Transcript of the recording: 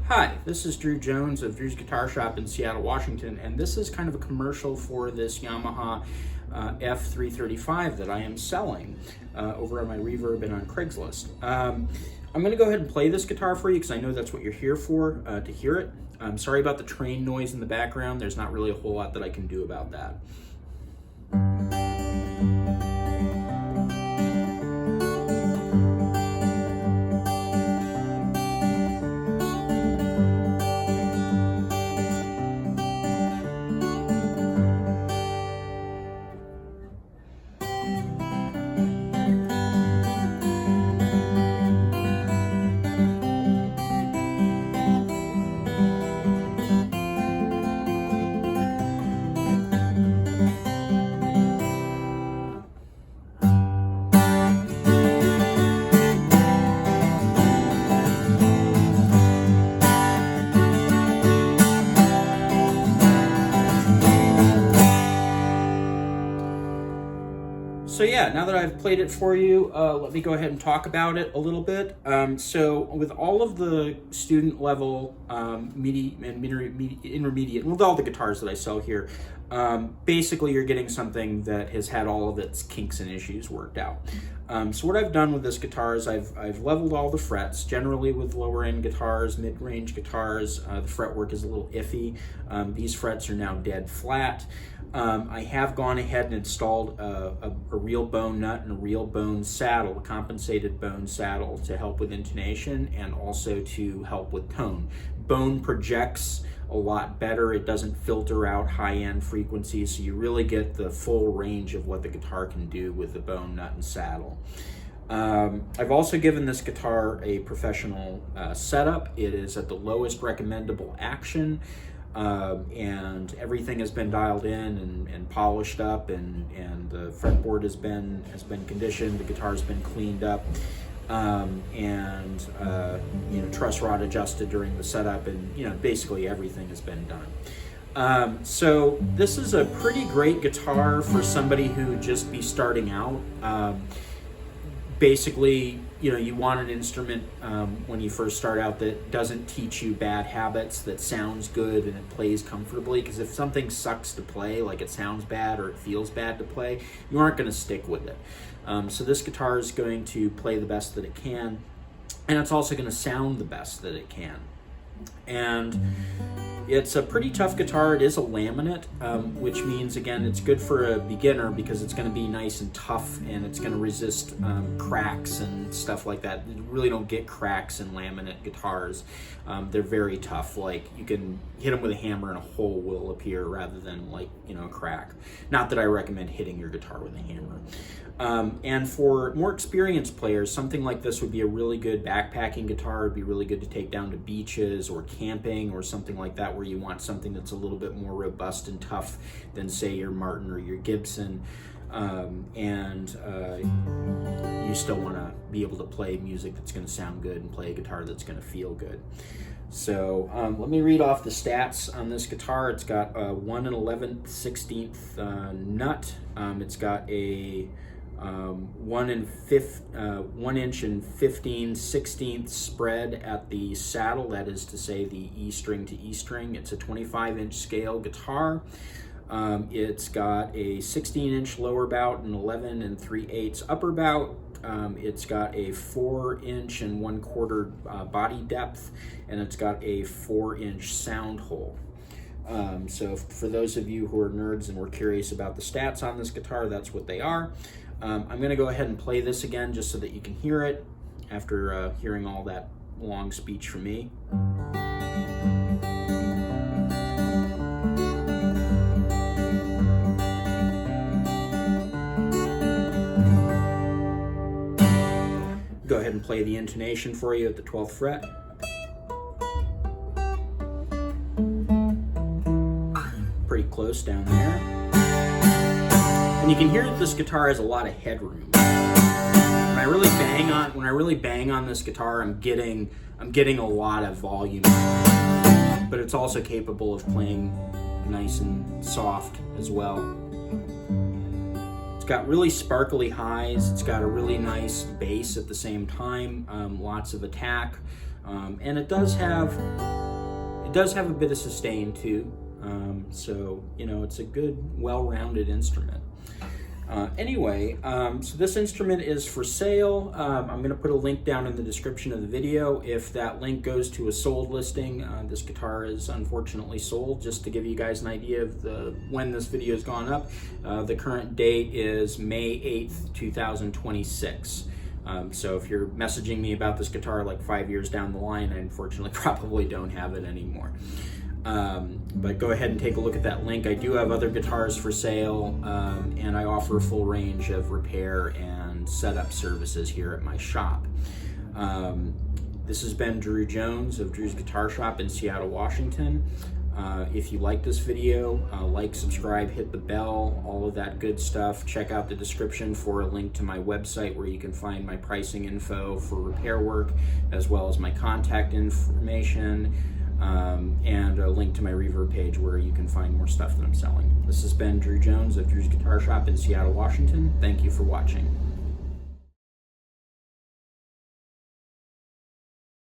Hi, this is Drew Jones of Drew's Guitar Shop in Seattle, Washington, and this is kind of a commercial for this Yamaha F335 that I am selling over on my Reverb and on Craigslist. I'm going to go ahead and play this guitar for you because I know that's what you're here for, to hear it. I'm sorry about the train noise in the background. There's not really a whole lot that I can do about that. So yeah, now that I've played it for you, let me go ahead and talk about it a little bit. So with all of the student level, intermediate, with all the guitars that I sell here, basically you're getting something that has had all of its kinks and issues worked out. So what I've done with this guitar is I've leveled all the frets. Generally with lower end guitars, mid-range guitars, the fretwork is a little iffy. These frets are now dead flat. I have gone ahead and installed a real bone nut and a real bone saddle, a compensated bone saddle, to help with intonation and also to help with tone. Bone projects a lot better. It doesn't filter out high-end frequencies, so you really get the full range of what the guitar can do with the bone nut and saddle. I've also given this guitar a professional setup. It is at the lowest recommendable action. And everything has been dialed in and polished up, and the fretboard has been conditioned. The guitar's been cleaned up, and truss rod adjusted during the setup, and basically everything has been done. So this is a pretty great guitar for somebody who just be starting out. Basically, you want an instrument when you first start out that doesn't teach you bad habits, that sounds good and it plays comfortably, because if something sucks to play, like it sounds bad or it feels bad to play, you aren't going to stick with it. So this guitar is going to play the best that it can, and it's also going to sound the best that it can. And it's a pretty tough guitar. It is a laminate, which means, again, it's good for a beginner because it's going to be nice and tough, and it's going to resist cracks and stuff like that. You really don't get cracks in laminate guitars. They're very tough. Like, you can hit them with a hammer and a hole will appear rather than, like, a crack. Not that I recommend hitting your guitar with a hammer. And for more experienced players, something like this would be a really good backpacking guitar. It'd be really good to take down to beaches or camping or something like that, where you want something that's a little bit more robust and tough than, say, your Martin or your Gibson. You still want to be able to play music that's going to sound good and play a guitar that's going to feel good. So let me read off the stats on this guitar. It's got a 1 11/16 nut. It's got a 1 inch and 15/16 spread at the saddle, that is to say the E string to E string. It's a 25-inch scale guitar. It's got a 16-inch lower bout and 11 3/8 upper bout. It's got a 4-inch and 1/4 body depth, and it's got a 4-inch sound hole. So for those of you who are nerds and were curious about the stats on this guitar, that's what they are. I'm going to go ahead and play this again just so that you can hear it after hearing all that long speech from me. Go ahead and play the intonation for you at the 12th fret. Pretty close down there. And you can hear that this guitar has a lot of headroom. When I really bang on this guitar, I'm getting a lot of volume. But it's also capable of playing nice and soft as well. It's got really sparkly highs. It's got a really nice bass at the same time. Lots of attack. and it does have a bit of sustain too. So you know, it's a good, well-rounded instrument. Anyway, so this instrument is for sale. I'm going to put a link down in the description of the video. If that link goes to a sold listing, this guitar is unfortunately sold. Just to give you guys an idea of when this video has gone up, the current date is May 8th, 2026. So if you're messaging me about this guitar like 5 years down the line, I unfortunately probably don't have it anymore. But go ahead and take a look at that link. I do have other guitars for sale, and I offer a full range of repair and setup services here at my shop. This has been Drew Jones of Drew's Guitar Shop in Seattle, Washington. If you like this video, like, subscribe, hit the bell, all of that good stuff. Check out the description for a link to my website where you can find my pricing info for repair work, as well as my contact information, and a link to my Reverb page where you can find more stuff that I'm selling. This has been Drew Jones of Drew's Guitar Shop in Seattle, Washington. Thank you for watching.